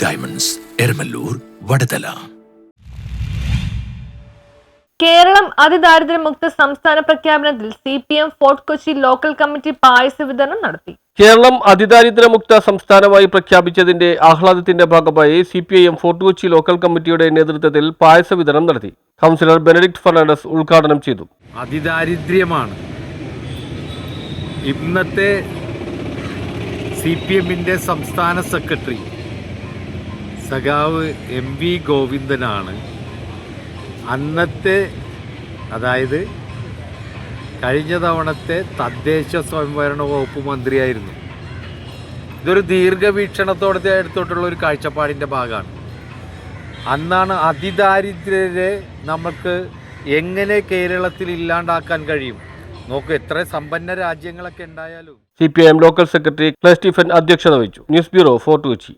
Diamonds, Eramallur, Vadathala. Keralam അതിദാരിദ്ര്യമുക്ത സംസ്ഥാന പ്രഖ്യാപനത്തിൽ CPM fort Kochi local committee പായസ വിതരണം നടത്തി. കേരളം അതിദാരിദ്ര്യമുക്ത സംസ്ഥാനമായി പ്രഖ്യാപിച്ചതിന്റെ ആഹ്ലാദത്തിന്റെ ഭാഗമായി CPIM ഫോർട്ട് കൊച്ചി ലോക്കൽ കമ്മിറ്റിയുടെ നേതൃത്വത്തിൽ പായസ വിതരണം നടത്തി. കൗൺസിലർ ബെനഡിക്ട് ഫെർണാണ്ടസ് ഉദ്ഘാടനം ചെയ്തു. അതിദാരിദ്ര്യമാണ് ഇന്നത്തെ CPMന്റെ സംസ്ഥാന സെക്രട്ടറി സഖാവ് MV ഗോവിന്ദനാണ് അന്നത്തെ, അതായത് കഴിഞ്ഞ തവണത്തെ തദ്ദേശ സ്വയംഭരണ വകുപ്പ് മന്ത്രിയായിരുന്നു. ഇതൊരു ദീർഘവീക്ഷണത്തോടെ എടുത്തോട്ടുള്ള ഒരു കാഴ്ചപ്പാടിൻ്റെ ഭാഗമാണ്. അന്നാണ് അതിദാരിദ്ര്യരെ നമുക്ക് എങ്ങനെ കേരളത്തിൽ ഇല്ലാണ്ടാക്കാൻ കഴിയും. നോക്കൂ, എത്ര സമ്പന്ന രാജ്യങ്ങളൊക്കെ ഉണ്ടായാലും. CPIM local secretary clay Stephen അധ്യക്ഷത വഹിച്ചു. News bureau, fort Kochi.